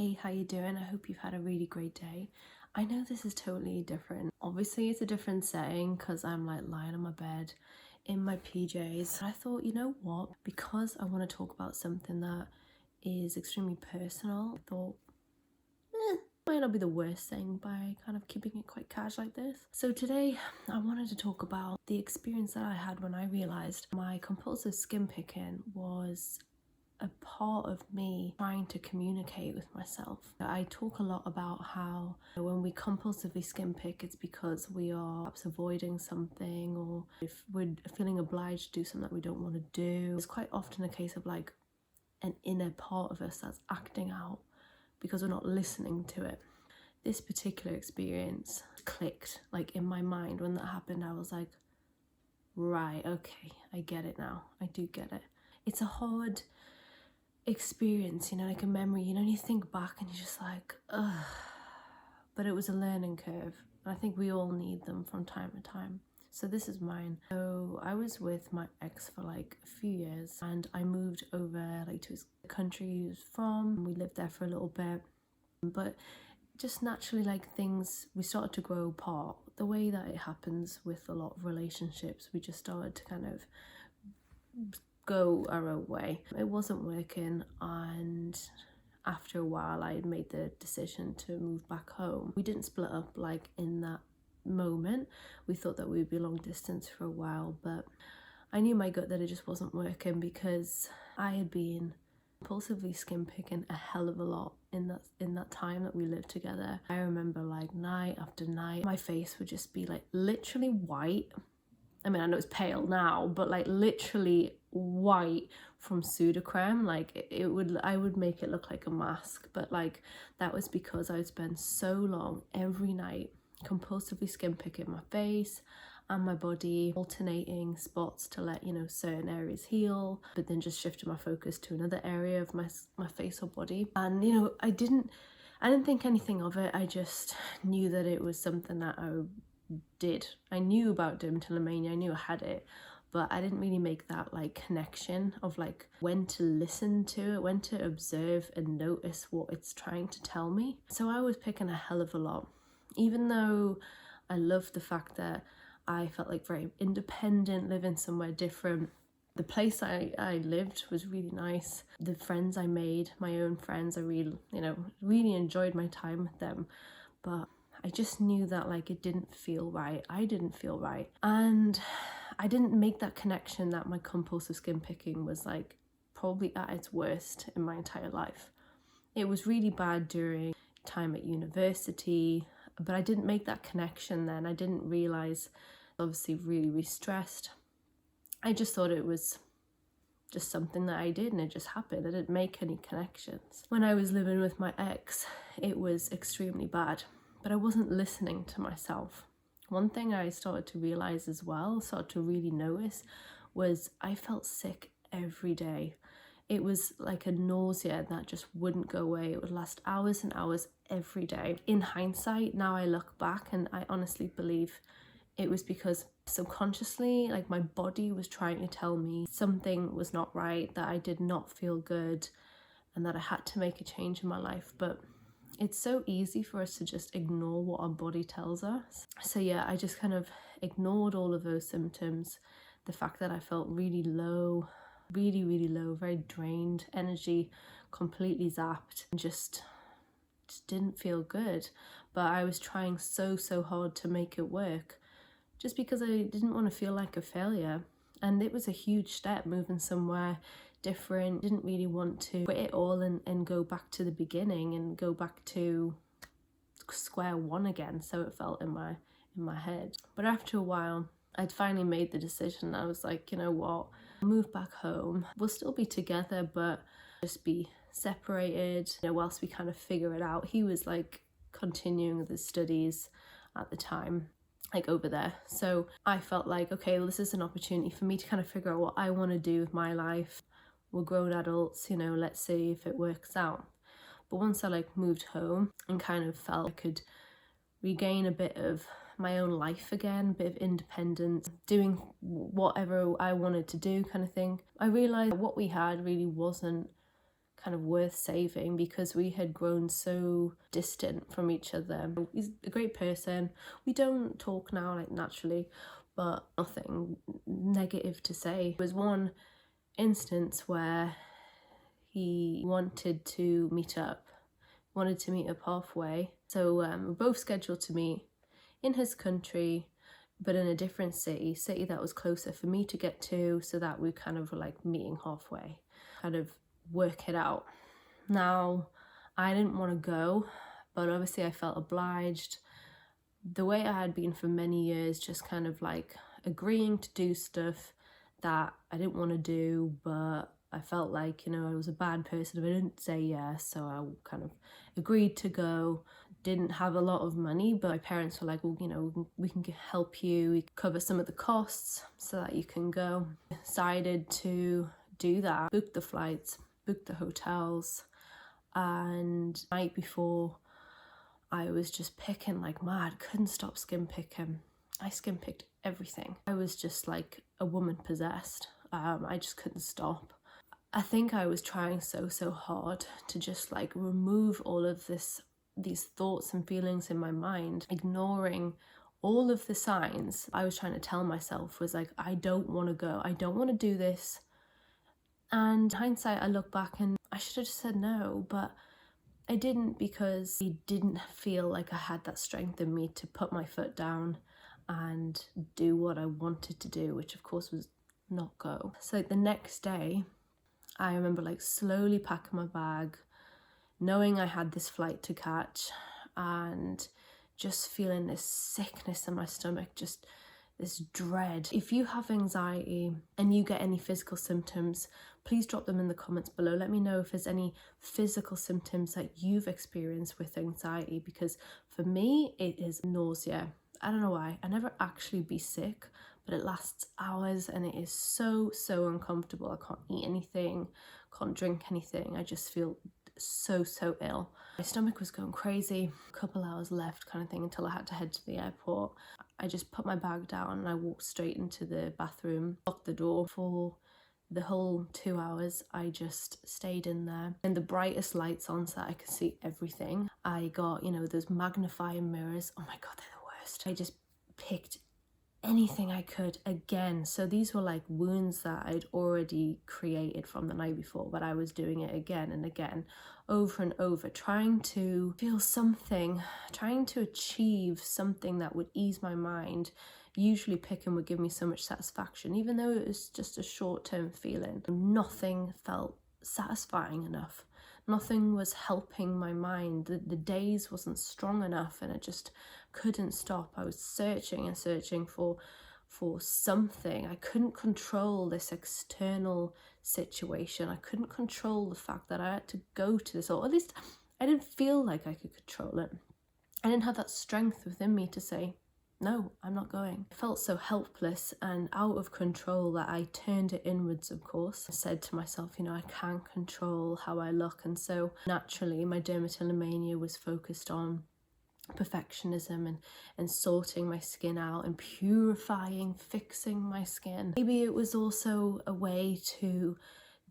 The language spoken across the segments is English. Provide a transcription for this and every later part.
Hey, how you doing? I hope you've had a really great day. I know this is totally different. Obviously, it's a different setting because I'm like lying on my bed in my PJs. I thought, you know what? Because I want to talk about something that is extremely personal, I thought, might not be the worst thing by kind of keeping it quite casual like this. So today I wanted to talk about the experience that I had when I realized my compulsive skin picking was a part of me trying to communicate with myself. I talk a lot about how when we compulsively skin pick, it's because we are perhaps avoiding something, or if we're feeling obliged to do something that we don't want to do. It's quite often a case of like an inner part of us that's acting out because we're not listening to it. This particular experience clicked like in my mind when that happened. I was like, right, okay, I get it now. I do get it. It's a hard experience, like a memory, and you think back and you're just like, ugh. But it was a learning curve, and I think we all need them from time to time. So this is mine. So I was with my ex for like a few years, and I moved over like to his country he was from. We lived there for a little bit, but just naturally, like we started to grow apart. The way that it happens with a lot of relationships, we just started to kind of go our own way. It wasn't working, and after a while I made the decision to move back home. We didn't split up like in that moment. We thought that we'd be long distance for a while, but I knew my gut that it just wasn't working because I had been impulsively skin picking a hell of a lot in that time that we lived together. I remember like night after night my face would just be like literally white. I mean, I know it's pale now, but like literally white from pseudocreme. Like I would make it look like a mask, but like that was because I would spend so long every night compulsively skin picking my face and my body, alternating spots to let certain areas heal, but then just shifting my focus to another area of my face or body. And I didn't think anything of it. I just knew that it was something that I did. I knew about dermatillomania, I knew I had it, but I didn't really make that like connection of like when to listen to it, when to observe and notice what it's trying to tell me. So I was picking a hell of a lot, even though I loved the fact that I felt like very independent, living somewhere different. The place I lived was really nice. The friends I made, my own friends, I really enjoyed my time with them, but I just knew that like it didn't feel right. I didn't feel right. And I didn't make that connection that my compulsive skin picking was like probably at its worst in my entire life. It was really bad during time at university, but I didn't make that connection then. I didn't realize, obviously really stressed. I just thought it was just something that I did and it just happened. I didn't make any connections. When I was living with my ex, it was extremely bad. But I wasn't listening to myself. One thing I started to realize as well, started to really notice, was I felt sick every day. It was like a nausea that just wouldn't go away. It would last hours and hours every day. In hindsight, now I look back and I honestly believe it was because subconsciously, like my body was trying to tell me something was not right, that I did not feel good, and that I had to make a change in my life. But it's so easy for us to just ignore what our body tells us. So yeah, I just kind of ignored all of those symptoms. The fact that I felt really low, really low, very drained, energy completely zapped, and just didn't feel good. But I was trying so hard to make it work just because I didn't want to feel like a failure. And it was a huge step, moving somewhere different. Didn't really want to quit it all and go back to the beginning and go back to square one again, so it felt in my head. But after a while I'd finally made the decision. I was like, you know what, I'll move back home. We'll still be together, but just be separated, whilst we kind of figure it out. He was like continuing with his studies at the time, like over there. So I felt like, okay, well, this is an opportunity for me to kind of figure out what I want to do with my life. We're grown adults, let's see if it works out. But once I like moved home and kind of felt I could regain a bit of my own life again, a bit of independence, doing whatever I wanted to do kind of thing, I realized what we had really wasn't kind of worth saving because we had grown so distant from each other. He's a great person. We don't talk now, like, naturally, but nothing negative to say. There was one instance where he wanted to meet up halfway. So we're both scheduled to meet in his country, but in a different city that was closer for me to get to, so that we kind of were like meeting halfway, kind of work it out. Now, I didn't want to go, but obviously I felt obliged. The way I had been for many years, just kind of like agreeing to do stuff that I didn't want to do, but I felt like, you know, I was a bad person if I didn't say yes, so I kind of agreed to go. Didn't have a lot of money, but my parents were like, well, you know, we can help you, we can cover some of the costs so that you can go. Decided to do that, booked the flights, booked the hotels, and the night before I was just picking like mad, couldn't stop skin picking. I skin picked everything. I was just like a woman possessed. I just couldn't stop. I think I was trying so hard to just like remove all of these thoughts and feelings in my mind, ignoring all of the signs I was trying to tell myself was like, I don't want to go, I don't want to do this. And in hindsight, I look back and I should have just said no, but I didn't, because I didn't feel like I had that strength in me to put my foot down and do what I wanted to do, which of course was not go. So the next day, I remember like slowly packing my bag, knowing I had this flight to catch, and just feeling this sickness in my stomach, just this dread. If you have anxiety and you get any physical symptoms, please drop them in the comments below. Let me know if there's any physical symptoms that you've experienced with anxiety, because for me, it is nausea. I don't know why. I never actually be sick, but it lasts hours and it is so uncomfortable. I can't eat anything, can't drink anything. I just feel so ill. My stomach was going crazy. A couple hours left kind of thing until I had to head to the airport. I just put my bag down and I walked straight into the bathroom, locked the door. For the whole 2 hours, I just stayed in there, and the brightest lights on so that I could see everything. I got, you know, those magnifying mirrors. Oh my God, they're the worst. I just picked anything I could again. So these were like wounds that I'd already created from the night before, but I was doing it again and again, over and over, trying to feel something, trying to achieve something that would ease my mind. Usually picking would give me so much satisfaction, even though it was just a short-term feeling. Nothing felt satisfying enough. Nothing was helping my mind. The days wasn't strong enough, and it just couldn't stop. I was searching and searching for something. I couldn't control this external situation. I couldn't control the fact that I had to go to this, or at least I didn't feel like I could control it. I didn't have that strength within me to say, no, I'm not going. I felt so helpless and out of control that I turned it inwards, of course. I said to myself, you know, I can't control how I look. And so naturally, my dermatillomania was focused on perfectionism and sorting my skin out and purifying, fixing my skin. Maybe it was also a way to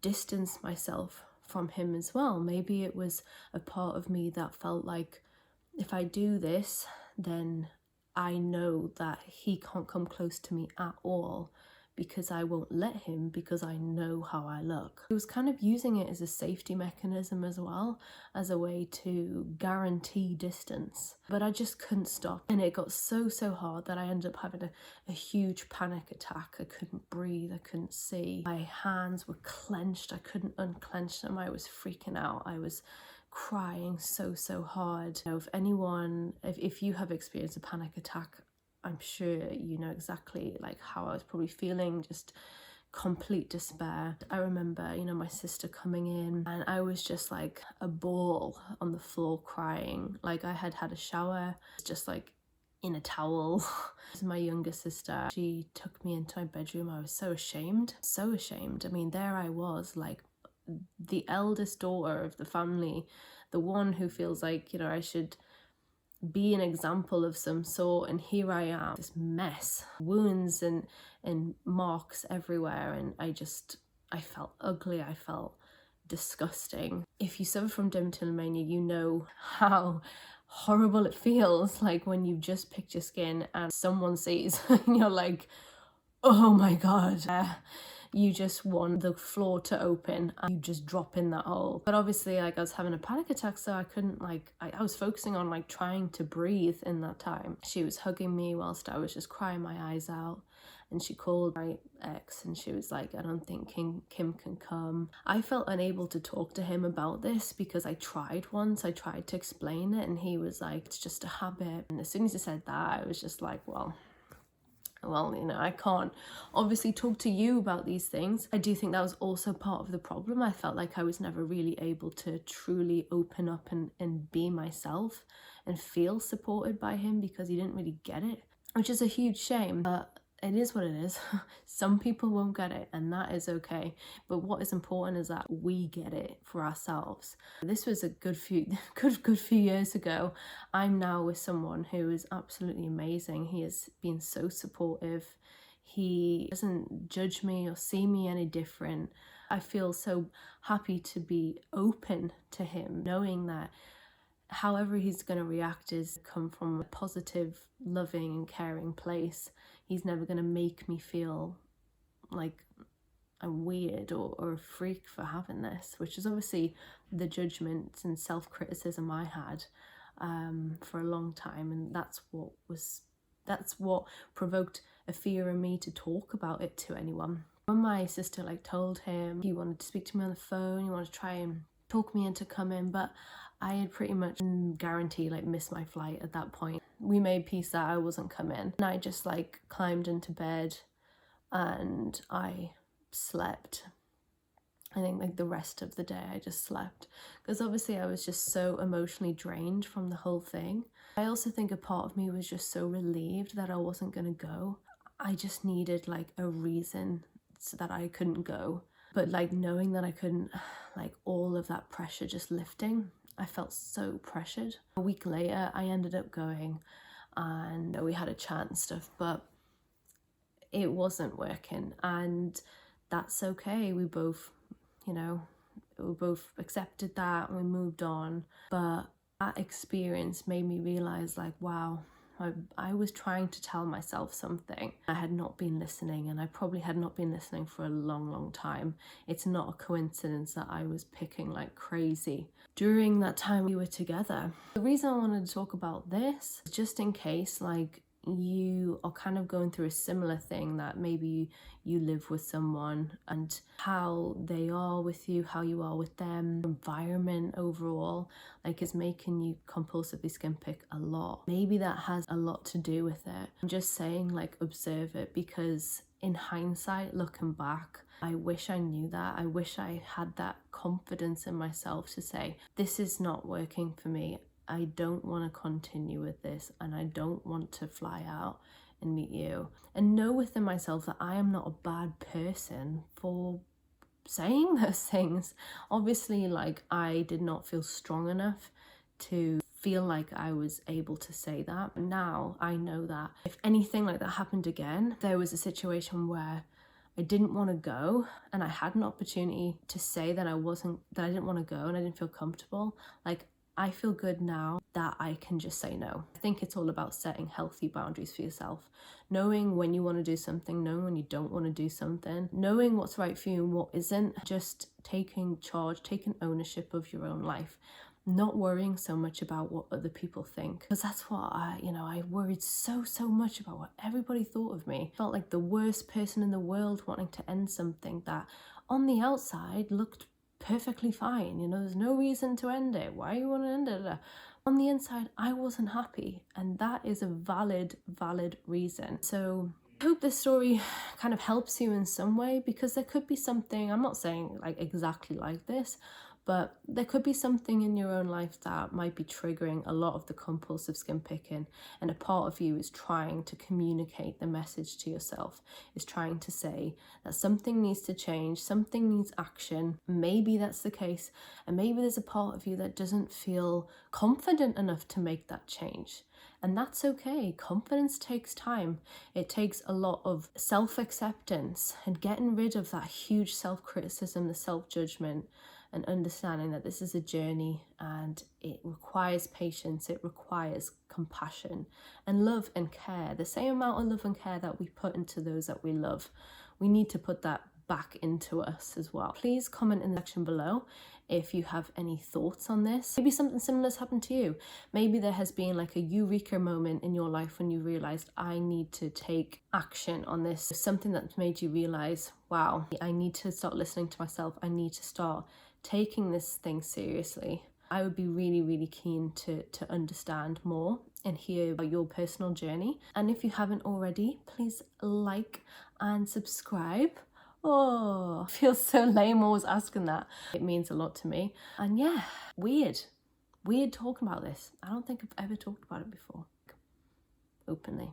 distance myself from him as well. Maybe it was a part of me that felt like, if I do this, then I know that he can't come close to me at all, because I won't let him, because I know how I look. He was kind of using it as a safety mechanism as well, as a way to guarantee distance. But I just couldn't stop, and it got so hard that I ended up having a huge panic attack. I couldn't breathe, I couldn't see. My hands were clenched, I couldn't unclench them. I was freaking out. I was crying so hard. You know, if you have experienced a panic attack, I'm sure you know exactly like how I was probably feeling, just complete despair. I remember, you know, my sister coming in, and I was just like a ball on the floor crying. Like I had had a shower, just like in a towel. My younger sister, she took me into my bedroom. I was so ashamed. I mean, there I was, like the eldest daughter of the family, the one who feels like, you know, I should be an example of some sort, and here I am, this mess, wounds and marks everywhere, and I felt ugly, I felt disgusting. If you suffer from dermatillomania, you know how horrible it feels like when you've just picked your skin and someone sees and you're like, oh my god. You just want the floor to open and you just drop in that hole. But obviously, like, I was having a panic attack, so I couldn't, like, I was focusing on like trying to breathe in that time. She was hugging me whilst I was just crying my eyes out. And she called my ex and she was like, I don't think Kim can come. I felt unable to talk to him about this because I tried once. I tried to explain it and he was like, it's just a habit. And as soon as he said that, I was just like, well, you know, I can't obviously talk to you about these things. I do think that was also part of the problem. I felt like I was never really able to truly open up and be myself and feel supported by him because he didn't really get it, which is a huge shame. But it is what it is. Some people won't get it and that is okay. But what is important is that we get it for ourselves. This was a good few years ago. I'm now with someone who is absolutely amazing. He has been so supportive. He doesn't judge me or see me any different. I feel so happy to be open to him, knowing that however he's going to react is come from a positive, loving and caring place. He's never going to make me feel like I'm weird or a freak for having this, which is obviously the judgments and self-criticism I had for a long time, and that's what provoked a fear in me to talk about it to anyone. When my sister like told him he wanted to speak to me on the phone, he wanted to try and talk me into coming, but I had pretty much guaranteed like missed my flight at that point. We made peace that I wasn't coming and I just like climbed into bed and I slept. I think like the rest of the day I just slept because obviously I was just so emotionally drained from the whole thing. I also think a part of me was just so relieved that I wasn't gonna go. I just needed like a reason so that I couldn't go. But like knowing that I couldn't, like all of that pressure just lifting, I felt so pressured. A week later, I ended up going and we had a chat and stuff, but it wasn't working and that's okay. We both, you know, we both accepted that and we moved on. But that experience made me realize like, wow, I was trying to tell myself something. I had not been listening and I probably had not been listening for a long time. It's not a coincidence that I was picking like crazy during that time we were together. The reason I wanted to talk about this is just in case like you are kind of going through a similar thing, that maybe you live with someone and how they are with you, how you are with them, environment overall, like is making you compulsively skin pick a lot. Maybe that has a lot to do with it. I'm just saying like observe it, because in hindsight, looking back, I wish I knew that. I wish I had that confidence in myself to say, this is not working for me. I don't want to continue with this and I don't want to fly out and meet you. And know within myself that I am not a bad person for saying those things. Obviously, like I did not feel strong enough to feel like I was able to say that. Now I know that if anything like that happened again, there was a situation where I didn't want to go and I had an opportunity to say that I didn't want to go and I didn't feel comfortable, like I feel good now that I can just say no. I think it's all about setting healthy boundaries for yourself. Knowing when you want to do something, knowing when you don't want to do something, knowing what's right for you and what isn't, just taking charge, taking ownership of your own life. Not worrying so much about what other people think, because that's what I worried so much about what everybody thought of me. Felt like the worst person in the world wanting to end something that on the outside looked perfectly fine. You know, there's no reason to end it. Why you want to end it? On the inside, I wasn't happy, and that is a valid reason. So I hope this story kind of helps you in some way, because there could be something, I'm not saying like exactly like this, but there could be something in your own life that might be triggering a lot of the compulsive skin picking, and a part of you is trying to communicate the message to yourself, is trying to say that something needs to change, something needs action. Maybe that's the case, and maybe there's a part of you that doesn't feel confident enough to make that change. And that's okay. Confidence takes time. It takes a lot of self-acceptance and getting rid of that huge self-criticism, the self-judgment, and understanding that this is a journey and it requires patience, it requires compassion and love and care. The same amount of love and care that we put into those that we love, we need to put that back into us as well. Please comment in the section below if you have any thoughts on this. Maybe something similar has happened to you. Maybe there has been like a eureka moment in your life when you realized, I need to take action on this. Something that's made you realize, wow, I need to start listening to myself. I need to start taking this thing seriously. I would be really, really keen to understand more and hear about your personal journey. And if you haven't already, please like and subscribe. Oh, I feel so lame always asking that. It means a lot to me. And yeah, weird talking about this. I don't think I've ever talked about it before, openly.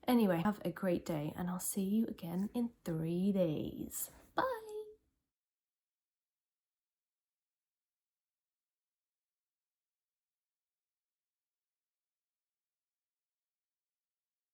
Anyway, have a great day and I'll see you again in 3 days.